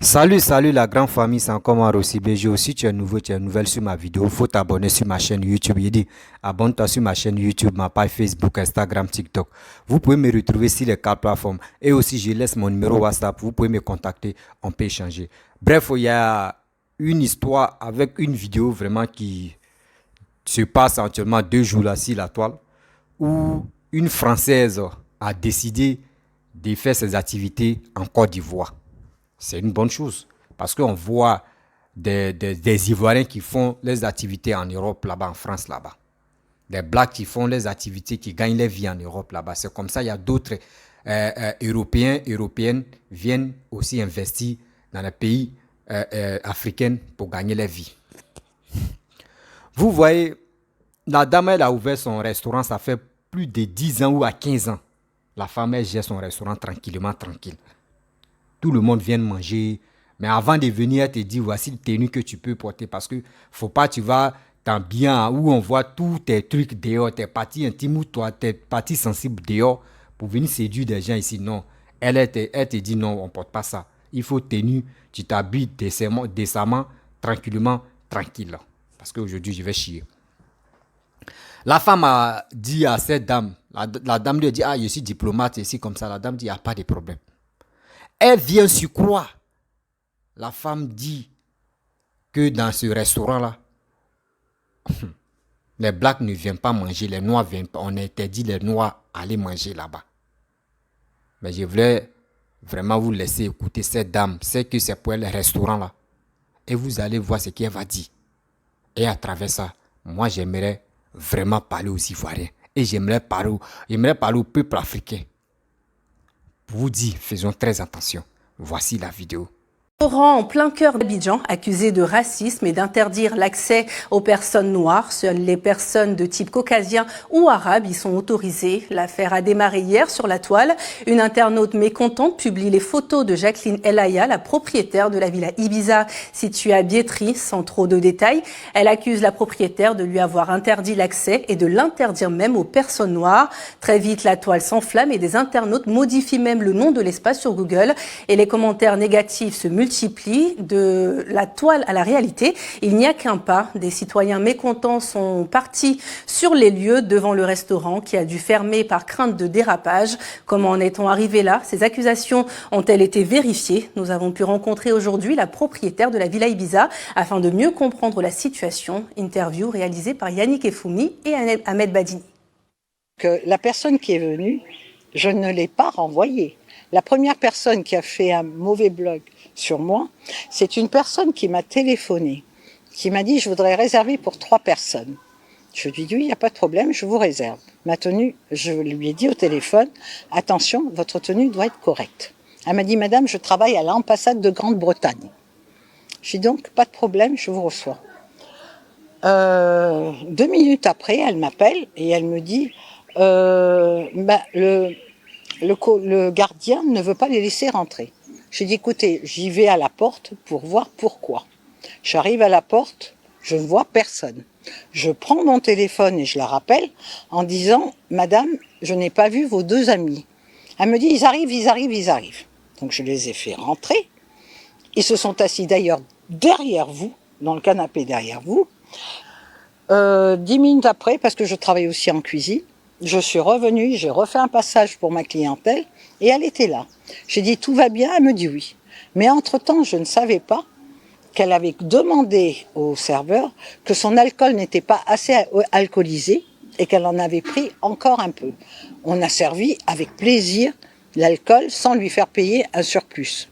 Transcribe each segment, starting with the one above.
Salut la grande famille, c'est encore moi Rossi BG. Si tu es nouveau, tu es nouvelle sur ma vidéo, faut t'abonner sur ma chaîne YouTube. Il dit, abonne-toi sur ma chaîne YouTube, ma page Facebook, Instagram, TikTok. Vous pouvez me retrouver sur les quatre plateformes. Et aussi, je laisse mon numéro WhatsApp, vous pouvez me contacter, on peut échanger. Bref, il y a une histoire avec une vidéo vraiment qui se passe actuellement 2 jours là sur la toile, où une Française a décidé de faire ses activités en Côte d'Ivoire. C'est une bonne chose. Parce qu'on voit des Ivoiriens qui font les activités en Europe, là-bas, en France, là-bas. Des Blacks qui font les activités, qui gagnent leur vie en Europe, là-bas. C'est comme ça, il y a d'autres Européens, Européennes viennent aussi investir dans les pays africains pour gagner leur vie. Vous voyez, la dame, elle a ouvert son restaurant, ça fait plus de 10 ans ou à 15 ans. La femme, elle gère son restaurant tranquillement, tranquille. Tout le monde vient manger. Mais avant de venir, elle te dit, voici le tenue que tu peux porter. Parce que faut pas, tu vas dans bien où on voit tous tes trucs dehors, tes parties intimes ou toi, tes parties sensibles dehors pour venir séduire des gens ici. Non. Elle te dit non, on ne porte pas ça. Il faut tenue, tu t'habilles décemment, tranquillement, tranquille. Parce qu'aujourd'hui, je vais chier. La femme a dit à cette dame, la dame lui a dit, ah, je suis diplomate ici comme ça. La dame dit, il n'y a pas de problème. Elle vient sur quoi? La femme dit que dans ce restaurant-là, les blacks ne viennent pas manger, les noirs viennent pas. On a interdit les noirs aller manger là-bas. Mais je voulais vraiment vous laisser écouter cette dame. C'est que c'est pour elle le restaurant-là. Et vous allez voir ce qu'elle va dire. Et à travers ça, moi j'aimerais vraiment parler aux Ivoiriens. Et j'aimerais parler au peuple africain. Pour vous dire, faisons très attention. Voici la vidéo. Restaurant en plein cœur d'Abidjan, accusé de racisme et d'interdire l'accès aux personnes noires. Seules les personnes de type caucasien ou arabe y sont autorisées. L'affaire a démarré hier sur la toile. Une internaute mécontente publie les photos de Jacqueline Elaya, la propriétaire de la villa Ibiza située à Biétry, sans trop de détails. Elle accuse la propriétaire de lui avoir interdit l'accès et de l'interdire même aux personnes noires. Très vite, la toile s'enflamme et des internautes modifient même le nom de l'espace sur Google. Et les commentaires négatifs se multiplient. De la toile à la réalité, il n'y a qu'un pas. Des citoyens mécontents sont partis sur les lieux devant le restaurant qui a dû fermer par crainte de dérapage. Comment en est-on arrivé là? Ces accusations ont-elles été vérifiées? Nous avons pu rencontrer aujourd'hui la propriétaire de la Villa Ibiza afin de mieux comprendre la situation. Interview réalisée par Yannick Efoumi et Ahmed Badini. La personne qui est venue, je ne l'ai pas renvoyée. La première personne qui a fait un mauvais blog sur moi, c'est une personne qui m'a téléphoné, qui m'a dit « je voudrais réserver pour 3 personnes ». Je lui ai dit « oui, il n'y a pas de problème, je vous réserve ». Ma tenue, je lui ai dit au téléphone « attention, votre tenue doit être correcte ». Elle m'a dit « madame, je travaille à l'ambassade de Grande-Bretagne ». Je lui ai dit « donc, pas de problème, je vous reçois ». 2 minutes après, elle m'appelle et elle me dit le gardien ne veut pas les laisser rentrer. J'ai dit, écoutez, j'y vais à la porte pour voir pourquoi. J'arrive à la porte, je ne vois personne. Je prends mon téléphone et je la rappelle en disant, madame, je n'ai pas vu vos 2 amis. Elle me dit, ils arrivent. Donc je les ai fait rentrer. Ils se sont assis d'ailleurs derrière vous, dans le canapé derrière vous. 10 minutes après, parce que je travaille aussi en cuisine, je suis revenue, j'ai refait un passage pour ma clientèle et elle était là. J'ai dit tout va bien, elle me dit oui. Mais entre-temps, je ne savais pas qu'elle avait demandé au serveur que son alcool n'était pas assez alcoolisé et qu'elle en avait pris encore un peu. On a servi avec plaisir l'alcool sans lui faire payer un surplus.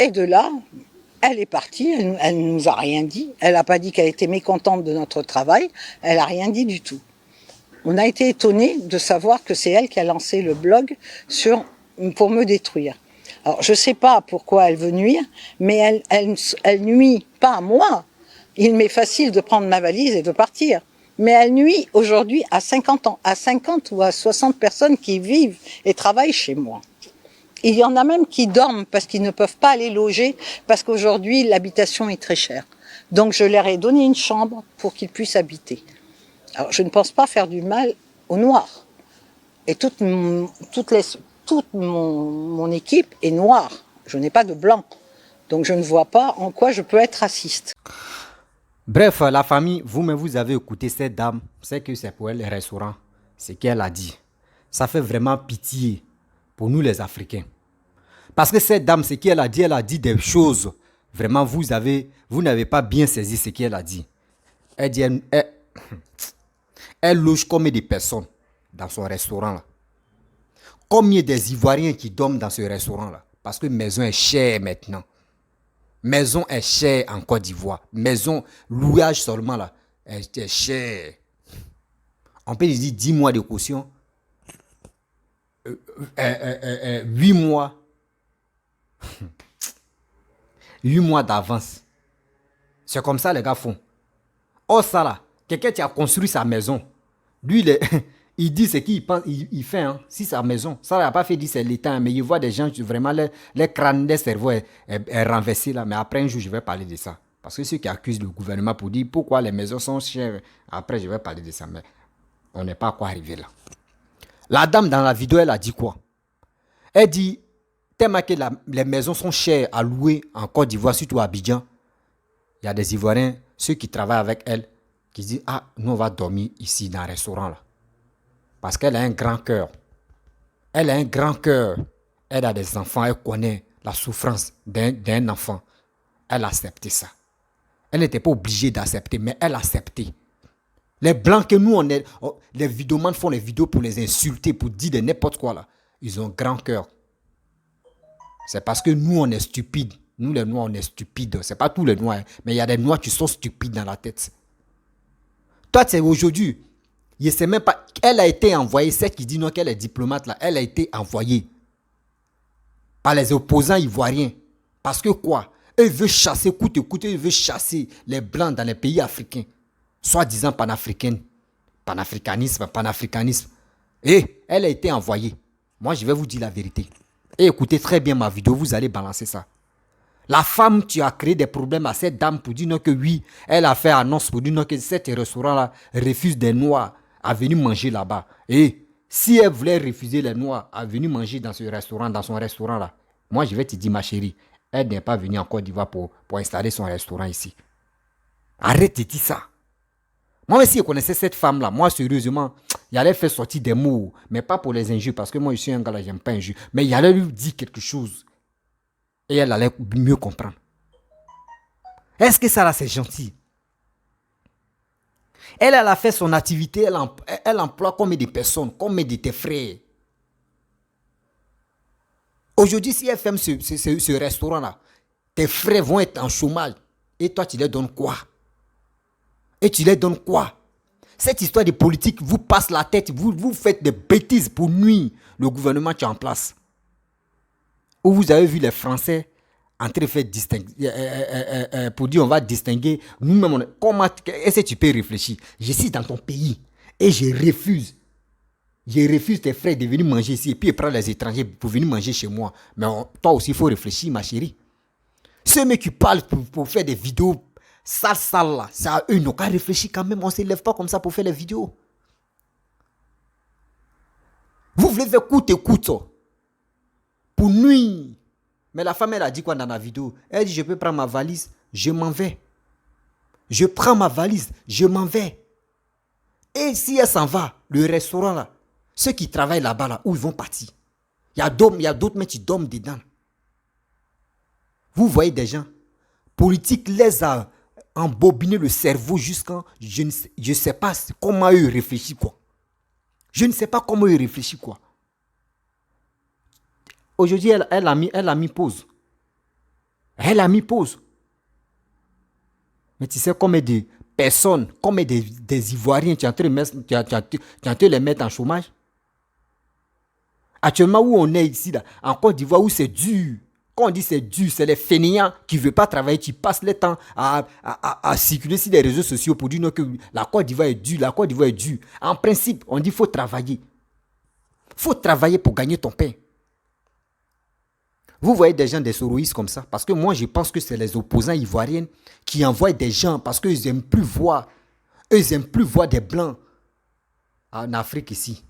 Et de là, elle est partie, elle ne nous a rien dit. Elle n'a pas dit qu'elle était mécontente de notre travail, elle n'a rien dit du tout. On a été étonnés de savoir que c'est elle qui a lancé le blog pour me détruire. Alors, je ne sais pas pourquoi elle veut nuire, mais elle nuit pas à moi. Il m'est facile de prendre ma valise et de partir. Mais elle nuit aujourd'hui à 50 ans, à 50 ou à 60 personnes qui vivent et travaillent chez moi. Il y en a même qui dorment parce qu'ils ne peuvent pas aller loger, parce qu'aujourd'hui, l'habitation est très chère. Donc, je leur ai donné une chambre pour qu'ils puissent habiter. Alors, je ne pense pas faire du mal aux Noirs. Et toute mon équipe est noire. Je n'ai pas de blanc. Donc je ne vois pas en quoi je peux être raciste. Bref, la famille, vous-même, vous avez écouté cette dame. C'est que c'est pour elle le restaurant. C'est qu'elle a dit. Ça fait vraiment pitié pour nous les Africains. Parce que cette dame, ce qu'elle a dit des choses. Vraiment, vous n'avez pas bien saisi ce qu'elle a dit. Elle dit, elle loge combien de personnes dans son restaurant là? Combien des Ivoiriens qui dorment dans ce restaurant là? Parce que maison est chère maintenant. Maison est chère en Côte d'Ivoire. Maison, louage seulement là, est cher. On peut dire 10 mois de caution. 8 mois. 8 mois d'avance. C'est comme ça les gars font. Oh ça là, quelqu'un qui a construit sa maison. Lui, il dit ce qu'il pense, il fait. Hein. Si sa maison, ça n'a pas fait dire c'est l'État, mais il voit des gens, vraiment, les crânes, les cerveaux est renversé là. Mais après un jour, je vais parler de ça. Parce que ceux qui accusent le gouvernement pour dire pourquoi les maisons sont chères, après je vais parler de ça. Mais on n'est pas à quoi arriver là. La dame dans la vidéo, elle a dit quoi? Elle dit, tellement que les maisons sont chères à louer en Côte d'Ivoire, surtout à Abidjan. Il y a des Ivoiriens, ceux qui travaillent avec elle, qui disent, ah, nous on va dormir ici dans le restaurant là. Parce qu'elle a un grand cœur. Elle a un grand cœur. Elle a des enfants, elle connaît la souffrance d'un enfant. Elle a accepté ça. Elle n'était pas obligée d'accepter, mais elle a accepté. Les blancs que nous, les vidéomans font les vidéos pour les insulter, pour dire de n'importe quoi là. Ils ont un grand cœur. C'est parce que nous, on est stupides. Nous, les noirs, on est stupides. Ce n'est pas tous les noirs, mais il y a des noirs qui sont stupides dans la tête. Toi, c'est aujourd'hui. Je sais même pas. Elle a été envoyée, celle qui dit non qu'elle est diplomate là, elle a été envoyée par les opposants ivoiriens. Parce que quoi? Eux veulent chasser, coûte que coûte, eux veulent chasser les blancs dans les pays africains. Soi-disant panafricanisme. Et elle a été envoyée. Moi, je vais vous dire la vérité. Et écoutez très bien ma vidéo, vous allez balancer ça. La femme, tu as créé des problèmes à cette dame pour dire non que oui, elle a fait annonce pour dire non que cet restaurant-là refuse des noirs à venir manger là-bas. Et si elle voulait refuser les noirs à venir manger dans ce restaurant, dans son restaurant-là, moi je vais te dire ma chérie, elle n'est pas venue en Côte d'Ivoire pour installer son restaurant ici. Arrête de dire ça. Moi si je connaissais cette femme-là, moi sérieusement, il allait faire sortir des mots, mais pas pour les injures, parce que moi je suis un gars là, j'aime pas injures, mais il allait lui dire quelque chose. Et elle allait mieux comprendre. Est-ce que ça là c'est gentil? Elle a fait son activité, elle emploie combien de personnes, combien de tes frères. Aujourd'hui, si elle ferme ce restaurant-là, tes frères vont être en chômage. Et toi, tu leur donnes quoi? Et tu leur donnes quoi? Cette histoire de politique vous passe la tête, vous faites des bêtises pour nuire le gouvernement qui est en place. Où vous avez vu les Français en train de faire distinguer, pour dire on va distinguer, nous-mêmes, comment est-ce que tu peux réfléchir? Je suis dans ton pays et je refuse tes frères de venir manger ici et puis prendre les étrangers pour venir manger chez moi. Mais toi aussi, il faut réfléchir, ma chérie. Ceux qui parlent pour faire des vidéos sales là, c'est à eux, ils n'ont qu'à réfléchir quand même. On ne se lève pas comme ça pour faire les vidéos. Vous voulez faire coûte pour nuire. Mais la femme, elle a dit quoi dans la vidéo? Elle dit, je peux prendre ma valise, je m'en vais. Je prends ma valise, je m'en vais. Et si elle s'en va, le restaurant là, ceux qui travaillent là-bas, là, où ils vont partir? Il y a d'autres mais qui dorment dedans. Vous voyez des gens, politique les a embobiné le cerveau jusqu'à, je ne sais pas comment eux réfléchissent quoi. Je ne sais pas comment ils réfléchissent quoi. Aujourd'hui, elle a mis pause. Elle a mis pause. Mais tu sais combien de personnes, combien des Ivoiriens tu es en train de les mettre en chômage? Actuellement, où on est ici, là, en Côte d'Ivoire, où c'est dur. Quand on dit c'est dur, c'est les fainéants qui ne veulent pas travailler, qui passent le temps à circuler sur les réseaux sociaux pour dire que la Côte d'Ivoire est dure, la Côte d'Ivoire est dure. En principe, on dit qu'il faut travailler. Il faut travailler pour gagner ton pain. Vous voyez des gens des soroïstes comme ça? Parce que moi, je pense que c'est les opposants ivoiriens qui envoient des gens parce qu'ils n'aiment plus voir. Eux, ils n'aiment plus voir des blancs en Afrique ici.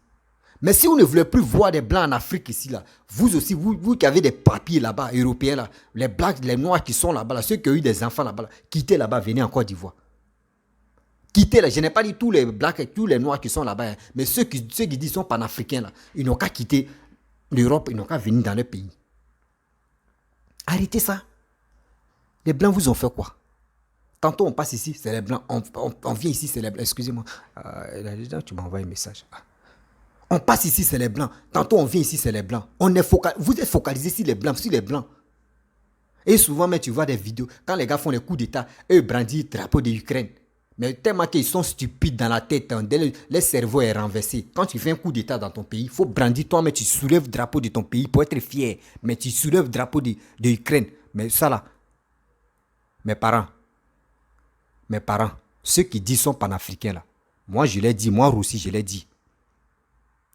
Mais si vous ne voulez plus voir des blancs en Afrique ici, là, vous aussi, vous qui avez des papiers là-bas, européens, là, les blacks, les noirs qui sont là-bas, là, ceux qui ont eu des enfants là-bas, là, quittez là-bas, venez en Côte d'Ivoire. Quittez là, je n'ai pas dit tous les blacks et tous les noirs qui sont là-bas, hein, mais ceux qui disent sont panafricains, là, ils n'ont qu'à quitter l'Europe, ils n'ont qu'à venir dans leur pays. Arrêtez ça. Les blancs vous ont fait quoi? Tantôt on passe ici, c'est les blancs, on vient ici, c'est les blancs. Excusez-moi, tu m'as envoyé un message. On passe ici, c'est les blancs. Tantôt, on vient ici, c'est les blancs. Vous êtes focalisé sur les blancs, sur les blancs. Et souvent, mais tu vois des vidéos, quand les gars font les coups d'État, eux brandissent le drapeau de l'Ukraine. Mais tellement qu'ils sont stupides dans la tête, hein, le cerveau est renversé. Quand tu fais un coup d'État dans ton pays, il faut brandir toi, mais tu soulèves le drapeau de ton pays pour être fier. Mais tu soulèves le drapeau de l'Ukraine. Mais ça là, mes parents, ceux qui disent sont panafricains là, moi je l'ai dit, moi aussi je l'ai dit.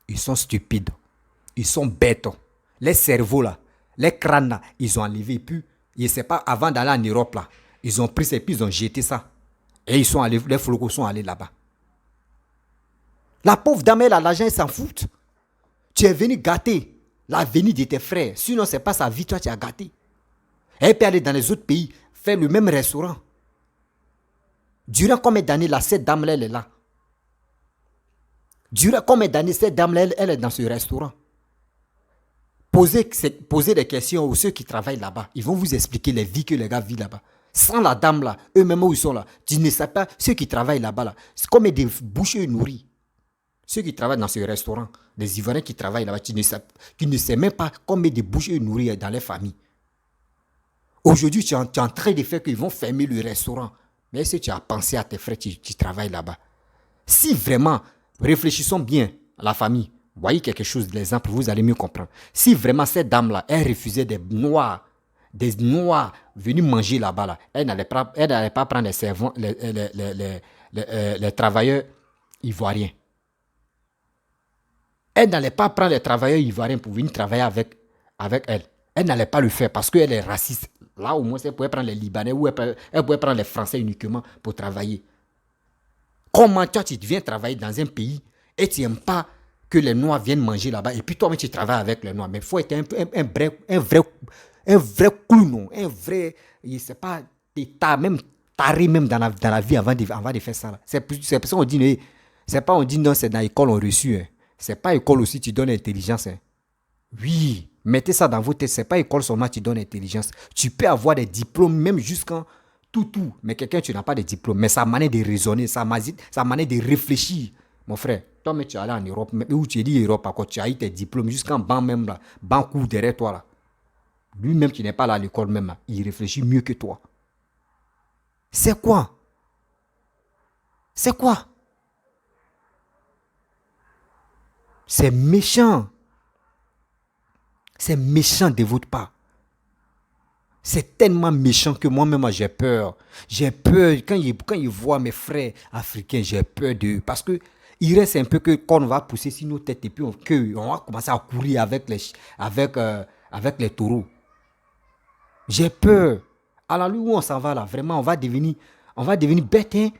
Ils sont stupides. Ils sont bêtes. Les cerveaux là, les crânes là, ils ont enlevé. Puis, je sais pas, avant d'aller en Europe là, ils ont pris ça et puis ils ont jeté ça. Et ils sont allés, les flocos sont allés là-bas. La pauvre dame là, l'argent, elle s'en fout. Tu es venu gâter l'avenir de tes frères. Sinon, c'est pas sa vie, toi, tu as gâté. Elle peut aller dans les autres pays, faire le même restaurant. Durant combien d'années là, cette dame là, elle est là? Durant combien d'années cette dame-là, elle est dans ce restaurant? Posez des questions aux ceux qui travaillent là-bas. Ils vont vous expliquer les vies que les gars vivent là-bas. Sans la dame là, eux-mêmes où ils sont là, tu ne sais pas ceux qui travaillent là-bas là. C'est comme des bouchers nourris. Ceux qui travaillent dans ce restaurant, les Ivoiriens qui travaillent là-bas, tu ne sais même pas combien de bouchers nourris dans les familles. Aujourd'hui, tu es en train de faire qu'ils vont fermer le restaurant. Mais est-ce que tu as pensé à tes frères qui travaillent là-bas? Si vraiment, réfléchissons bien à la famille. Voyez quelque chose, l'exemple, vous allez mieux comprendre. Si vraiment cette dame-là, elle refusait des noirs venus manger là-bas, là, elle n'allait pas prendre les servants, les travailleurs ivoiriens. Elle n'allait pas prendre les travailleurs ivoiriens pour venir travailler avec elle. Elle n'allait pas le faire parce qu'elle est raciste. Là, au moins, elle pouvait prendre les Libanais ou elle pouvait prendre les Français uniquement pour travailler. Comment toi, tu viens travailler dans un pays et tu n'aimes pas que les Noirs viennent manger là-bas et puis toi-même, tu travailles avec les Noirs. Mais il faut être un vrai clown, un vrai, je ne sais pas, même taré même dans la vie avant de faire ça. C'est pour ça qu'on dit, c'est pas on dit non, c'est dans l'école on reçu. Hein. C'est pas école aussi tu donnes l'intelligence. Hein. Oui, mettez ça dans vos têtes, c'est pas école seulement tu donnes l'intelligence. Tu peux avoir des diplômes même jusqu'en tout. Mais quelqu'un, tu n'as pas de diplôme. Mais sa manière de raisonner, sa manière de réfléchir. Mon frère, toi, mais tu es allé en Europe, où tu es dit Europe, quoi, tu as eu tes diplômes jusqu'en banc même là, banc court derrière toi là. Lui-même qui n'est pas là à l'école même, là, il réfléchit mieux que toi. C'est quoi? C'est quoi? C'est méchant. C'est méchant de votre part. C'est tellement méchant que moi-même, j'ai peur. J'ai peur. Quand ils voient mes frères africains, j'ai peur d'eux. Parce que il reste un peu que quand on va pousser sur nos têtes et puis on va commencer à courir avec les taureaux. J'ai peur. Alors lui où on s'en va là, vraiment, on va devenir bête. Hein?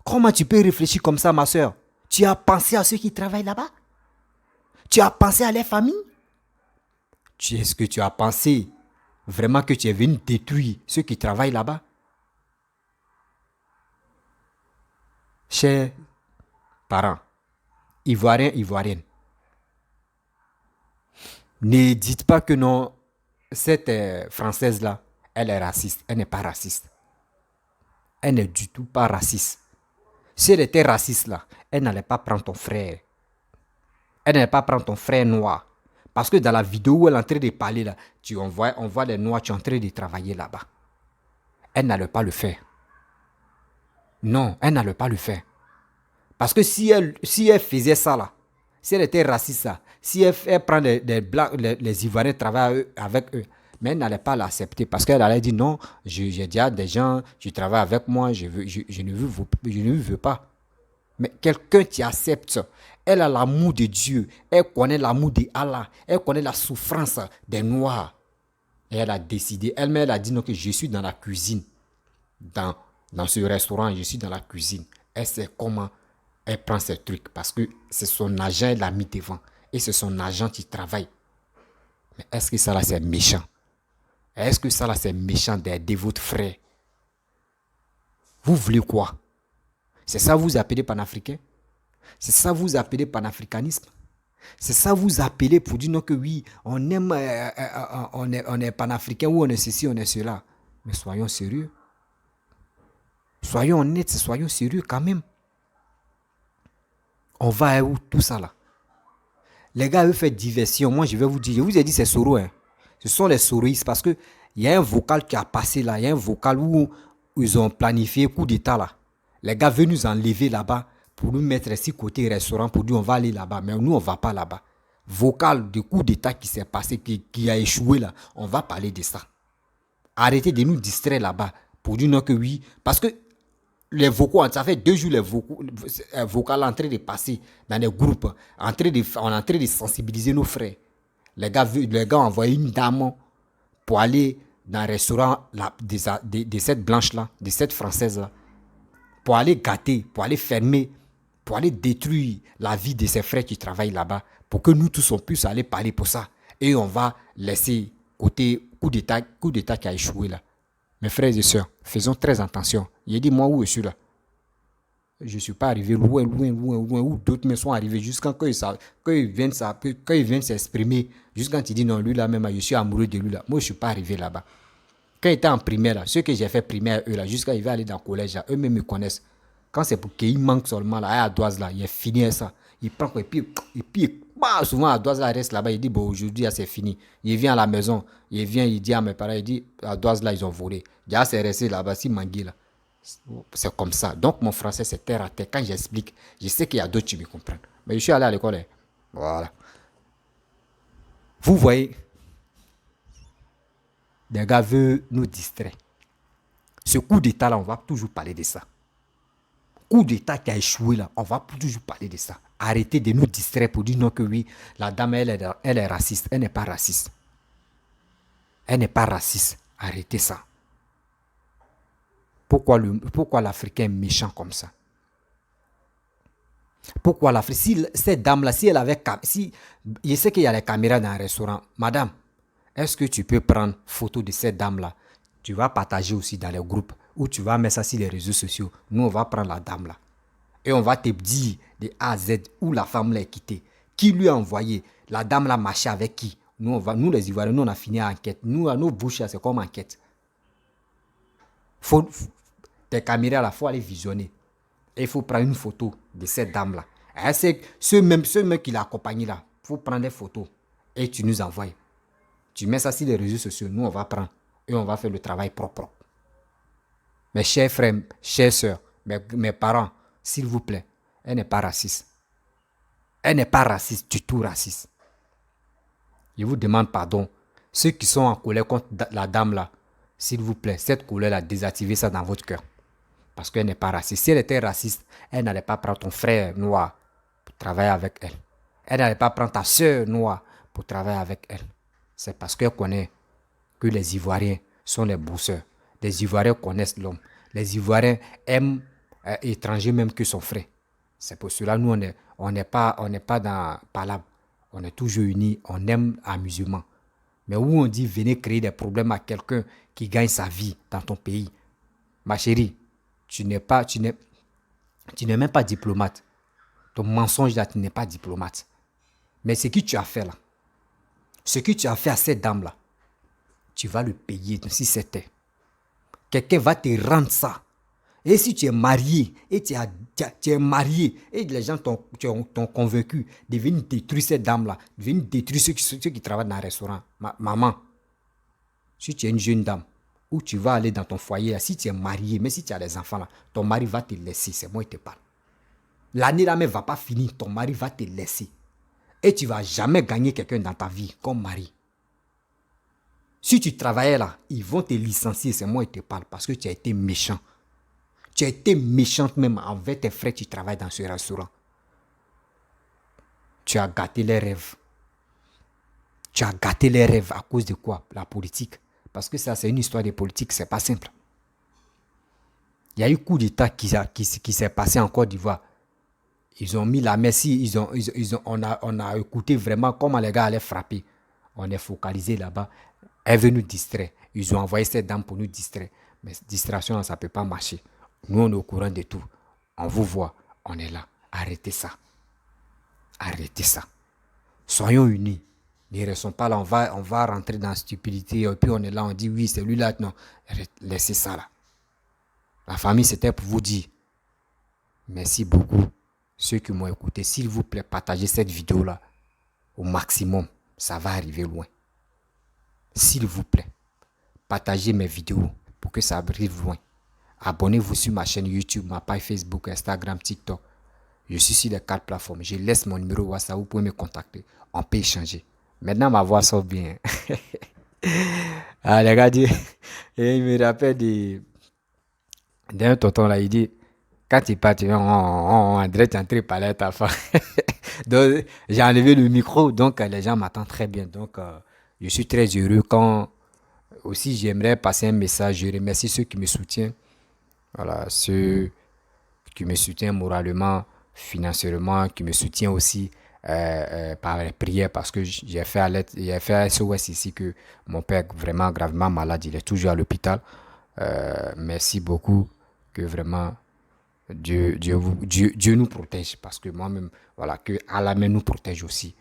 Comment tu peux réfléchir comme ça, ma soeur? Tu as pensé à ceux qui travaillent là-bas? Tu as pensé à les familles? Est-ce que tu as pensé vraiment que tu es venu détruire ceux qui travaillent là-bas? Chers parents, Ivoiriens, Ivoiriennes, ne dites pas que non, cette Française-là, elle est raciste. Elle n'est pas raciste. Elle n'est du tout pas raciste. Si elle était raciste là, elle n'allait pas prendre ton frère. Elle n'allait pas prendre ton frère noir. Parce que dans la vidéo où elle est en train de parler là, on voit les noirs, tu es en train de travailler là-bas. Elle n'allait pas le faire. Non, elle n'allait pas le faire. Parce que si elle faisait ça là, si elle était raciste là, si elle prend les blancs, les Ivoiriens travaillent avec eux, mais elle n'allait pas l'accepter parce qu'elle allait dire non, j'ai déjà des gens, tu travailles avec moi, je ne veux pas. Mais quelqu'un qui accepte ça, elle a l'amour de Dieu, elle connaît l'amour de Allah, elle connaît la souffrance des Noirs. Et elle a décidé, elle-même elle a dit non, que je suis dans la cuisine, dans ce restaurant, je suis dans la cuisine. Elle sait comment Elle prend ses trucs parce que c'est son agent, elle l'a mis devant. Et c'est son agent qui travaille. Mais est-ce que ça là, c'est méchant? Est-ce que ça là, c'est méchant d'aider votre frère? Vous voulez quoi? C'est ça vous appelez panafricain? C'est ça vous appelez panafricanisme? C'est ça vous appelez pour dire non que oui, on aime, on est panafricain ou on est ceci, on est cela. Mais soyons sérieux. Soyons honnêtes, soyons sérieux quand même. On va où tout ça là? Les gars, eux font diversion. Moi, je vais vous dire, je vous ai dit, c'est Soro. Hein. Ce sont les soroïstes parce qu'il y a un vocal qui a passé là. Il y a un vocal où ils ont planifié coup d'état là. Les gars veulent nous enlever là-bas pour nous mettre ici côté restaurant pour dire on va aller là-bas. Mais nous, on ne va pas là-bas. Vocal de coup d'état qui s'est passé, qui a échoué là. On va parler de ça. Arrêtez de nous distraire là-bas pour dire non que oui. Parce que les vocaux, ça fait 2 jours les vocaux en train de passer dans les groupes, on est en train de sensibiliser nos frères. Les gars ont envoyé une dame pour aller dans le restaurant de cette blanche-là, de cette française-là, pour aller gâter, pour aller fermer, pour aller détruire la vie de ses frères qui travaillent là-bas, pour que nous tous on puisse aller parler pour ça. Et on va laisser côté coup d'état qui a échoué là. Mes frères et sœurs, faisons très attention. Il a dit, moi, où je suis là? Je ne suis pas arrivé loin, où d'autres me sont arrivés jusqu'à quand ils viennent s'exprimer, jusqu'à quand ils disent, non, lui là même, je suis amoureux de lui là. Moi, je ne suis pas arrivé là-bas. Quand j'étais en primaire, là, ceux que j'ai fait primaire, eux là, jusqu'à ils vont aller dans le collège, là, eux-mêmes me connaissent. Quand c'est pour qu'il manque seulement, là, à Doise, là, il a fini ça. Il prend et puis souvent à Doise, là, reste là-bas, il dit, bon, aujourd'hui, c'est fini. Il vient à la maison, il dit à mes parents, il dit, à Doise, là, ils ont volé. Déjà, c'est resté là-bas, si Mangui, là. C'est comme ça. Donc, mon français, c'est terre à terre. Quand j'explique, je sais qu'il y a d'autres qui me comprennent. Mais je suis allé à l'école. Hein. Voilà. Vous voyez, des gars veulent nous distraire. Ce coup d'état là, on va toujours parler de ça. Coup d'état qui a échoué là, on va toujours parler de ça. Arrêtez de nous distraire pour dire non que oui, la dame elle est raciste. Elle n'est pas raciste. Elle n'est pas raciste. Arrêtez ça. Pourquoi l'Africain est méchant comme ça? Pourquoi l'Afrique? Si cette dame-là, si elle avait... je sais qu'il y a les caméras dans un restaurant. Madame, est-ce que tu peux prendre photo de cette dame-là? Tu vas partager aussi dans les groupes ou tu vas mettre ça sur les réseaux sociaux. Nous, on va prendre la dame-là. Et on va te dire de A à Z où la femme l'a quittée. Qui lui a envoyé? La dame-là marchait avec qui? Nous les Ivoiriens, nous, on a fini à enquête. Nous, à nos bouches, c'est comme enquête. Tes caméras, il faut aller visionner. Et il faut prendre une photo de cette dame-là. C'est ceux mêmes qui l'accompagnent là. Il faut prendre des photos et tu nous envoies. Tu mets ça sur les réseaux sociaux. Nous, on va prendre et on va faire le travail propre. Mes chers frères, chères sœurs, mes parents, s'il vous plaît, elle n'est pas raciste. Elle n'est pas raciste, du tout raciste. Je vous demande pardon. Ceux qui sont en colère contre la dame là, s'il vous plaît, cette colère-là, désactivez ça dans votre cœur. Parce qu'elle n'est pas raciste. Si elle était raciste, elle n'allait pas prendre ton frère noir pour travailler avec elle. Elle n'allait pas prendre ta soeur noire pour travailler avec elle. C'est parce qu'elle connaît que les Ivoiriens sont les bosseurs. Les Ivoiriens connaissent l'homme. Les Ivoiriens aiment étranger même que son frère. C'est pour cela nous, on n'est pas dans palabre. On est toujours unis. On aime l'amusement. Mais où on dit venez créer des problèmes à quelqu'un qui gagne sa vie dans ton pays. Ma chérie, tu n'es même pas diplomate. Ton mensonge là, tu n'es pas diplomate. Mais ce que tu as fait là, ce que tu as fait à cette dame là, tu vas le payer si c'était. Quelqu'un va te rendre ça. Et si tu es marié, et tu es marié, et les gens t'ont convaincu de venir détruire cette dame-là, de venir détruire ceux qui travaillent dans un restaurant. Maman, si tu es une jeune dame, où tu vas aller dans ton foyer, si tu es marié, mais si tu as des enfants, là, ton mari va te laisser, c'est moi qui te parle. L'année là même ne va pas finir, ton mari va te laisser. Et tu ne vas jamais gagner quelqu'un dans ta vie comme mari. Si tu travaillais là, ils vont te licencier, c'est moi qui te parle, parce que tu as été méchant. Tu as été méchante même envers tes frères qui travaillent dans ce restaurant. Tu as gâté les rêves. Tu as gâté les rêves à cause de quoi? La politique. Parce que ça, c'est une histoire de politique, c'est pas simple. Il y a eu coup d'État qui s'est passé en Côte d'Ivoire. Ils ont mis la Messi, on a écouté vraiment comment les gars allaient frapper. On est focalisé là-bas. Elle veut nous distraire. Ils ont envoyé cette dame pour nous distraire. Mais distraction, ça ne peut pas marcher. Nous, on est au courant de tout. On vous voit, on est là. Arrêtez ça. Arrêtez ça. Soyons unis. Ne restons pas là, on va rentrer dans la stupidité. Et puis on est là, on dit oui, c'est lui là. Non, laissez ça là. La famille, c'était pour vous dire merci beaucoup. Ceux qui m'ont écouté, s'il vous plaît, partagez cette vidéo-là au maximum. Ça va arriver loin. S'il vous plaît, partagez mes vidéos pour que ça arrive loin. Abonnez-vous sur ma chaîne YouTube, ma page Facebook, Instagram, TikTok. Je suis sur les 4 plateformes. Je laisse mon numéro WhatsApp, vous pouvez me contacter. On peut échanger. Maintenant, ma voix sort bien. Ah, les gars, il me rappelle d'un tonton là, il dit, quand il part, on dirait entrer par là ta femme. Donc, j'ai enlevé le micro, donc les gens m'attendent très bien. Donc, je suis très heureux quand aussi j'aimerais passer un message. Je remercie ceux qui me soutiennent. Voilà, ceux qui me soutiennent moralement, financièrement, qui me soutiennent aussi par les prières parce que j'ai fait un SOS ici que mon père est vraiment gravement malade, il est toujours à l'hôpital. Merci beaucoup, que vraiment Dieu nous protège parce que moi-même, voilà, que Allah nous protège aussi.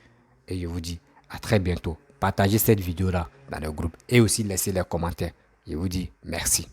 Et je vous dis à très bientôt. Partagez cette vidéo-là dans le groupe et aussi laissez les commentaires. Je vous dis merci.